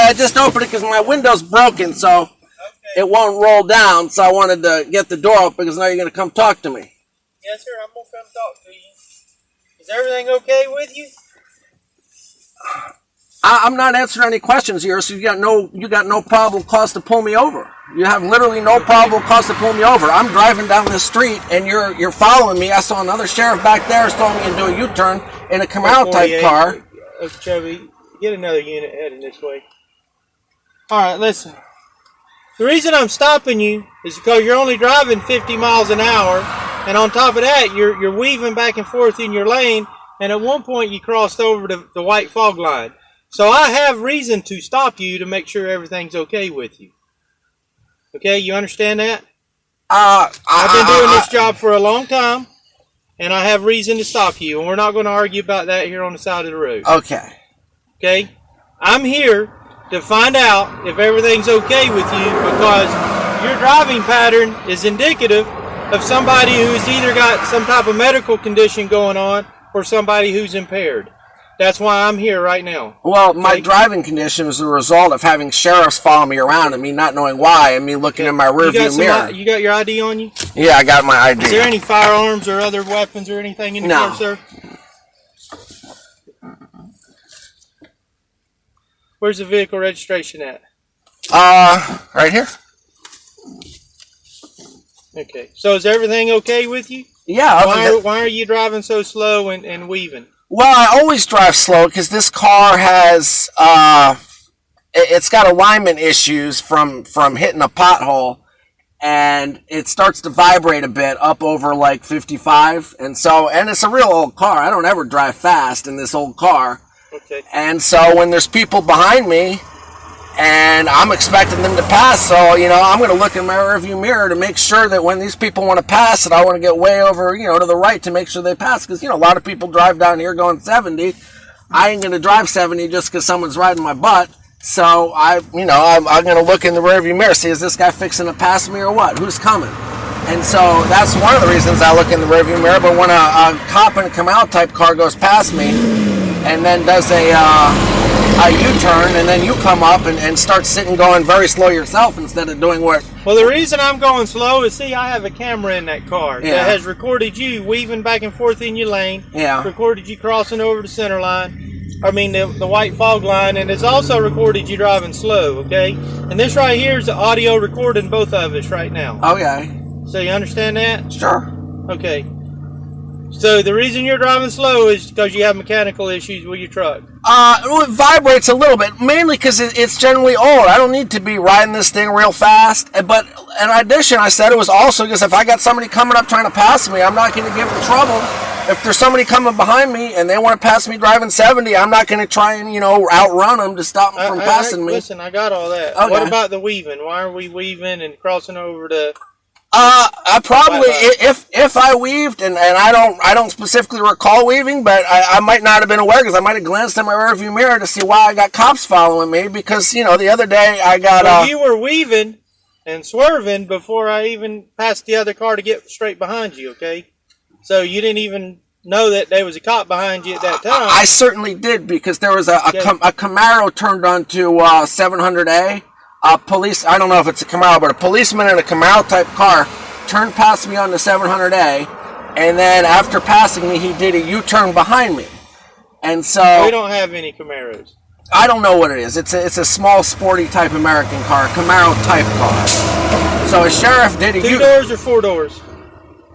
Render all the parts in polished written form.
I just opened it because my window's broken, so it won't roll down. So I wanted to get the door open because now you're going to come talk to me. Yes, sir. I'm going to come talk to you. Is everything okay with you? I'm not answering any questions here, so you got no probable cause to pull me over. You have literally no probable cause to pull me over. I'm driving down the street and you're following me. I saw another sheriff back there told me to do a U-turn in a Camaro type car. Chubby, get another unit heading this way. All right, listen. The reason I'm stopping you is because you're only driving 50 miles an hour, and on top of that, you're weaving back and forth in your lane, and at one point you crossed over the white fog line. So I have reason to stop you to make sure everything's okay with you. Okay, you understand that? I've been doing this job for a long time, and I have reason to stop you, and we're not going to argue about that here on the side of the road. Okay. Okay? I'm here to find out if everything's okay with you because your driving pattern is indicative of somebody who's either got some type of medical condition going on or somebody who's impaired. That's why I'm here right now. Well, my driving condition is the result of having sheriffs follow me around and me not knowing why and me looking in my rearview mirror. You got your ID on you? Yeah, I got my ID. Is there any firearms or other weapons or anything in the car, sir? Where's the vehicle registration at? Right here. Okay. So is everything okay with you? Yeah. Why are you driving so slow and weaving? Well, I always drive slow because this car has, it's got alignment issues from hitting a pothole, and it starts to vibrate a bit up over like 55, and it's a real old car. I don't ever drive fast in this old car. Okay. And so when there's people behind me, and I'm expecting them to pass, so, I'm going to look in my rearview mirror to make sure that when these people want to pass, that I want to get way over, to the right to make sure they pass. Because, a lot of people drive down here going 70. I ain't going to drive 70 just because someone's riding my butt. So, I'm going to look in the rearview mirror, see, is this guy fixing to pass me or what? Who's coming? And so that's one of the reasons I look in the rearview mirror. But when a cop in a Camaro type car goes past me and then does a U-turn, and then you come up and start sitting going very slow yourself instead of doing what... Well, the reason I'm going slow is, see, I have a camera in that car that has recorded you weaving back and forth in your lane, recorded you crossing over the center line, the white fog line, and it's also recorded you driving slow, okay? And this right here is the audio recording both of us right now. Okay. So you understand that? Sure. Okay. So the reason you're driving slow is because you have mechanical issues with your truck. It vibrates a little bit, mainly because it's generally old. I don't need to be riding this thing real fast. But in addition, I said it was also because if I got somebody coming up trying to pass me, I'm not going to give them trouble. If there's somebody coming behind me and they want to pass me driving 70, I'm not going to try and, outrun them to stop them from passing me. Listen, I got all that. Okay. What about the weaving? Why are we weaving and crossing over to... I probably, if I weaved, and I don't specifically recall weaving, but I might not have been aware because I might have glanced in my rearview mirror to see why I got cops following me because, the other day I got... Well, you were weaving and swerving before I even passed the other car to get straight behind you, okay? So you didn't even know that there was a cop behind you at that time. I certainly did because there was a Camaro turned onto 700A. Police, I don't know if it's a Camaro, but a policeman in a Camaro type car turned past me on the 700A, and then after passing me, he did a U-turn behind me. And so... We don't have any Camaros. I don't know what it is. It's a small, sporty type American car, Camaro type car. So a sheriff did a U-turn. 2 doors or 4 doors?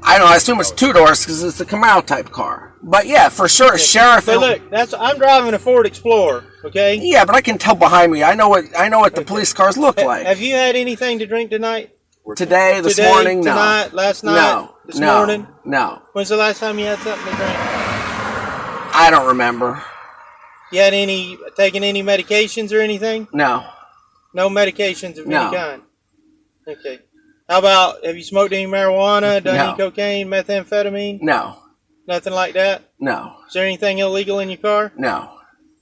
I don't know, I assume it's 2 doors because it's a Camaro type car. But yeah, for sure, sheriff... So look, I'm driving a Ford Explorer, okay? Yeah, but I can tell behind me. I know what the police cars look like. Have you had anything to drink tonight? Today, this morning, no. Tonight, last night, this morning? No. When's the last time you had something to drink? I don't remember. You had taken any medications or anything? No. No medications of any kind? Okay. How about, have you smoked any marijuana, done any cocaine, methamphetamine? No. Nothing like that? No. Is there anything illegal in your car? No.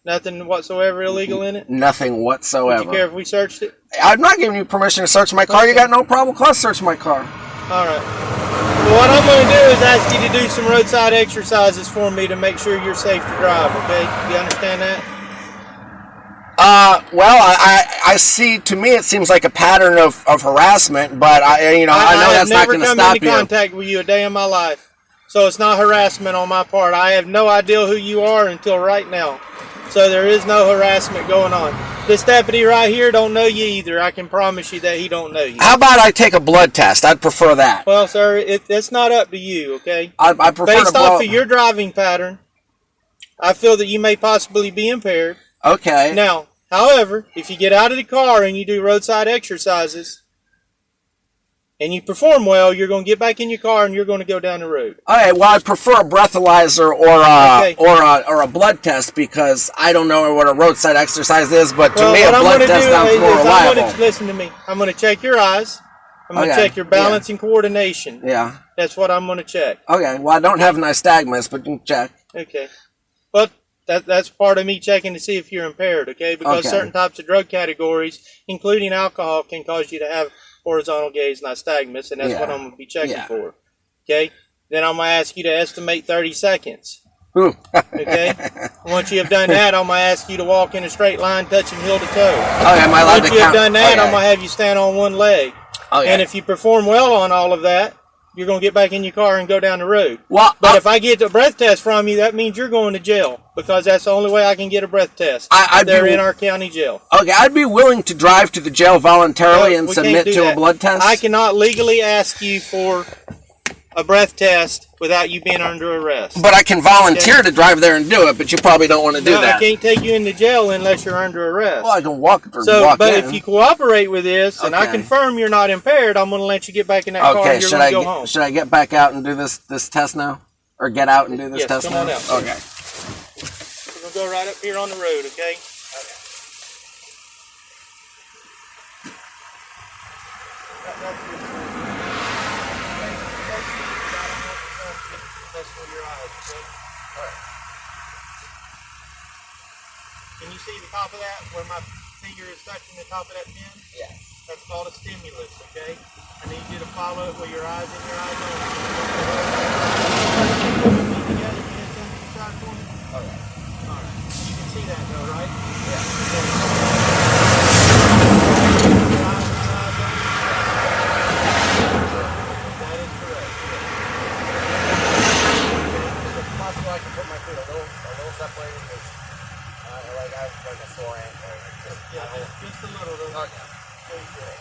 Nothing whatsoever illegal in it? Nothing whatsoever. Would you care if we searched it? I'm not giving you permission to search my car. Okay. You got no probable cause to search my car. All right. Well, what I'm going to do is ask you to do some roadside exercises for me to make sure you're safe to drive, okay? Do you understand that? Well, I see. To me, it seems like a pattern of harassment, but I know that's not going to stop you. I have never come into contact with you a day in my life, so it's not harassment on my part. I have no idea who you are until right now, so there is no harassment going on. This deputy right here don't know you either. I can promise you that he don't know you. How about I take a blood test? I'd prefer that. Well, sir, it's not up to you, okay? I prefer based off of your driving pattern, I feel that you may possibly be impaired. Okay. Now, however, if you get out of the car and you do roadside exercises and you perform well, you're going to get back in your car and you're going to go down the road. All right. Well, I prefer a breathalyzer or a blood test because I don't know what a roadside exercise is, but to me, a blood test sounds more reliable. Listen to me. I'm going to check your eyes. I'm going to check your balance and coordination. Yeah. That's what I'm going to check. Okay. Well, I don't have nystagmus, but you can check. Okay. But that's part of me checking to see if you're impaired, okay? Because certain types of drug categories, including alcohol, can cause you to have horizontal gaze nystagmus, and that's what I'm going to be checking for, okay? Then I'm going to ask you to estimate 30 seconds, okay? Once you have done that, I'm going to ask you to walk in a straight line, touching heel to toe. Once you have done that, I'm going to have you stand on one leg. And if you perform well on all of that, you're going to get back in your car and go down the road. Well, but if I get a breath test from you, that means you're going to jail because that's the only way I can get a breath test. They're in our county jail. Okay, I'd be willing to drive to the jail voluntarily and submit to a blood test. I cannot legally ask you for a breath test without you being under arrest. But I can volunteer to drive there and do it, but you probably don't want to do that. I can't take you into jail unless you're under arrest. Well, I can walk in. But if you cooperate with this, and I confirm you're not impaired, I'm going to let you get back in that car and you're going to go home. Should I get back out and do this test now? Or get out and do this test now? Yes, come on out. Okay. We're going to go right up here on the road, okay? Can you see the top of that, where my finger is touching the top of that pin? Yeah. That's called a stimulus, okay? I need you to follow it with your eyes in your eyes only. Okay. Alright. You can see that though, right? Yeah. That is correct. Is it possible I can put my feet a little separated? I have like a sore ankle. Just a little though. Okay. Very good.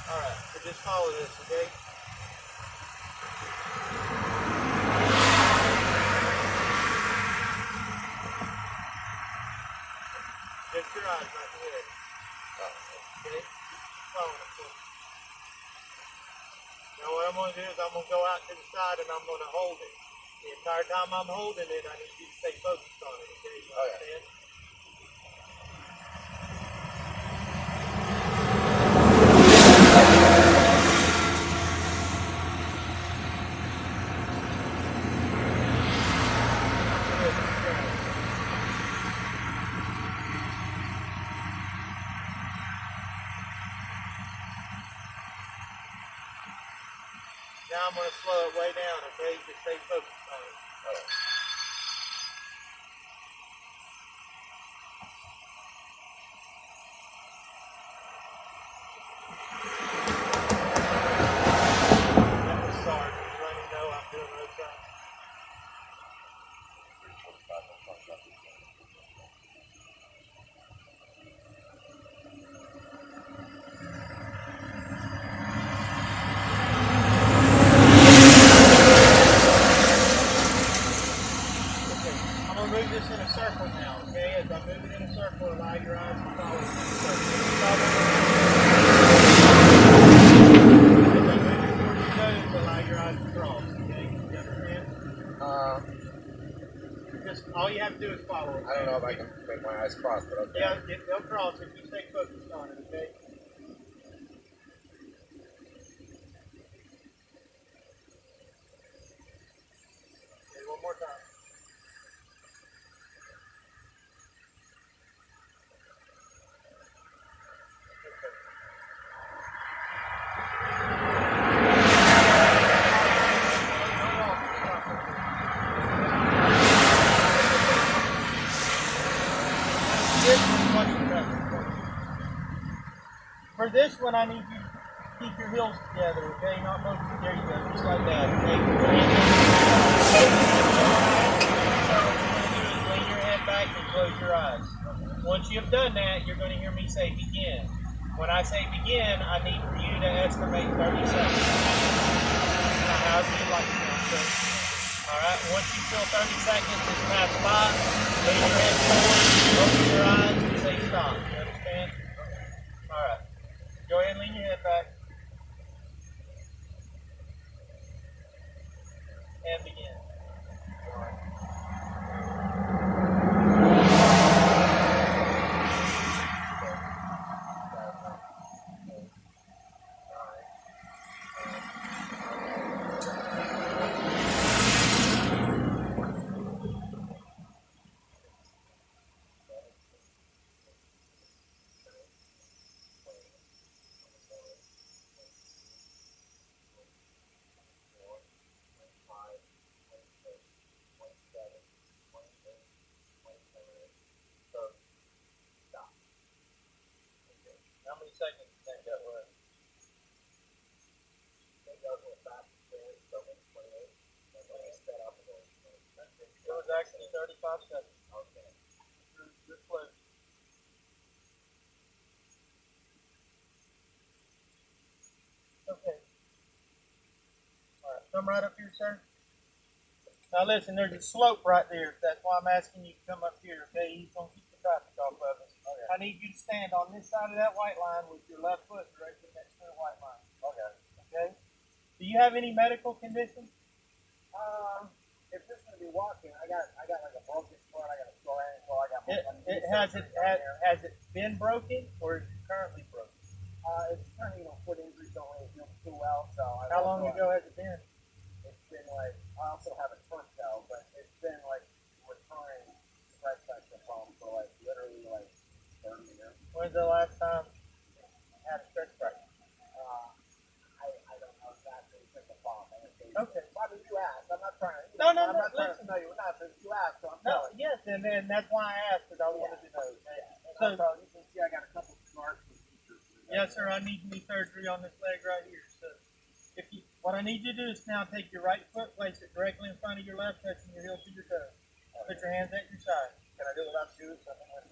Alright, so just follow this, okay? Just your eyes right here. Okay? Follow it. Now what I'm going to do is I'm going to go out to the side and I'm going to hold it. The entire time I'm holding it, I need you to stay focused on it, okay? You understand? Now I'm going to slow it way down, okay? Just stay focused on it. That was sorry. Just let me know I'm doing roadside. Move this in a circle now, okay? As I move it in a circle, allow your eyes to follow the circle. As I move it towards your toes, allow your eyes to cross, okay? You understand? Just all you have to do is follow it. I don't know if I can make my eyes cross, but okay. Yeah, they'll cross if you stay focused on it, okay? Okay, one more time. This is much better. one I need you to keep your heels together, okay? Not both. There you go, just like that, okay? Lean your head back and close your eyes. Once you have done that, you're going to hear me say begin. When I say begin, I need for you to estimate 30 seconds. However you like to count. So, all right, once you feel 30 seconds has passed by, lean your head forward, open your eyes, and say stop. You understand? All right. Go ahead and lean your head back. And begin. How many seconds do you think that was? It was actually 35 seconds. Okay. You're close. Okay. Alright, come right up here, sir. Now listen, there's a slope right there. That's why I'm asking you to come up here, okay? He's going to keep the traffic off of us. Okay. I need you to stand on this side of that white line with your left foot directly next to the white line. Okay. Okay? Do you have any medical conditions? If this is going to be walking, I got like a broken foot, I got a sore ankle, I got Has it been broken or is it currently broken? It's kind of, foot injuries don't really feel too well, so. How long ago has it been? It's been like, I also have a front toe, but it's been like recurring stress fracture problem for like literally like 30 years. When's the last time you had a stress fracture? I don't know exactly what the problem is. Okay. Why did you ask? I'm not trying to. No, I'm not trying to tell you not, but you asked, so I'm telling you. Yes, and that's why I asked, because I wanted to know. So you can see I got a couple scars. Yes, sir, I need knee surgery on this leg right here. So what I need you to do is now take your right foot, place it directly in front of your left, touching your heel to your toe. Put your hands at your side. Can I do it without shoes?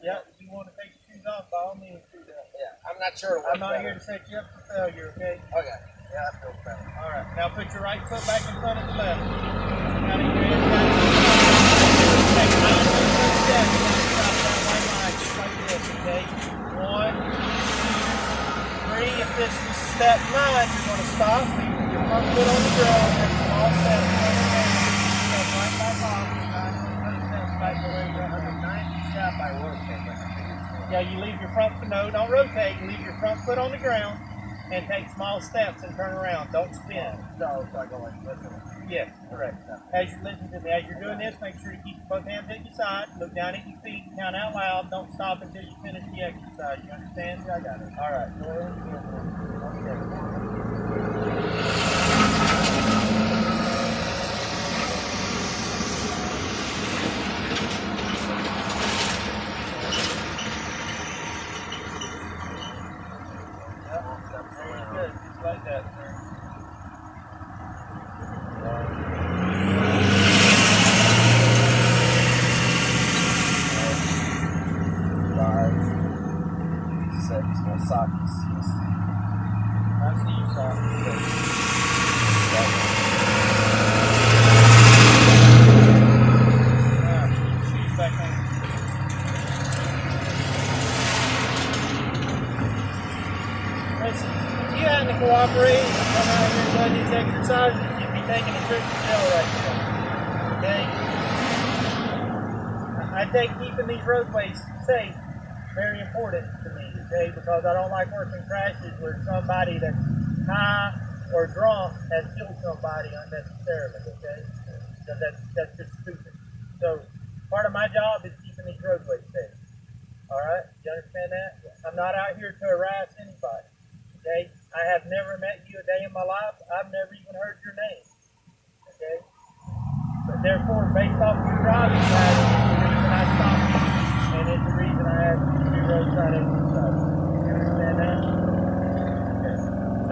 Yeah, if you want to take your shoes off, by all means do that. Yeah, I'm not sure. I'm not here to set you up for failure, okay? Okay. Yeah, that feels better. All right, now put your right foot back in front of the left. Now take your hands back. Take 9 steps down the top of that white line, just like this, okay? 1, 2, 3. If this is step 9, you're going to stop, leave your front foot on the ground, take small steps, step right back off, 9 steps back the way you're on the 9th step, I rotate. Yeah, you leave your front foot, no, don't rotate, you leave your front foot on the ground, and take small steps and turn around. Don't spin. So I go like this. Yes, correct. As you listen to me, as you're doing this, make sure to keep both hands at your side. Look down at your feet. Count out loud. Don't stop until you finish the exercise. You understand? Yeah, I got it. All right. Go ahead. Very good. Just like that, sir. Socks. I see you, socks. Shoes back on. Listen, if you hadn't cooperated and come out here and done these exercises, you'd be taking a trip to jail right now. Okay? I think keeping these roadways safe very important to me, okay? Because I don't like working crashes where somebody that's high or drunk has killed somebody unnecessarily, okay? So that's just stupid. So part of my job is keeping these roadways safe. All right? You understand that? I'm not out here to harass anybody, okay? I have never met you a day in my life. I've never even heard your name, okay? But therefore, based off your driving pattern, it's the reason I stopped you, and it's the reason I asked you to do roadside exercise. You understand that?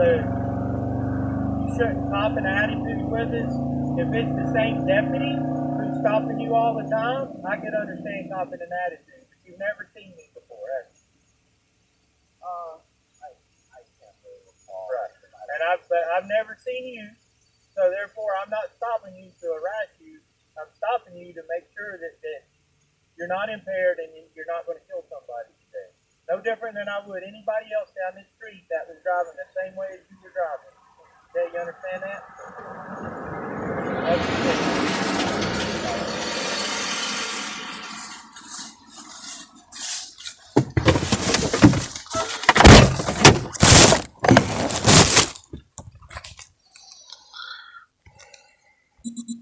So you shouldn't cop an attitude with us. If it's the same deputy who's stopping you all the time, I could understand copping an attitude. But you've never seen me before, have you? I can't really recall. Right. And I've never seen you, so therefore I'm not stopping you to harass you. I'm stopping you to make sure that you're not impaired and you're not going to kill somebody today. No different than I would anybody else down the street that was driving the same way as you were driving. Okay, you understand that? Okay.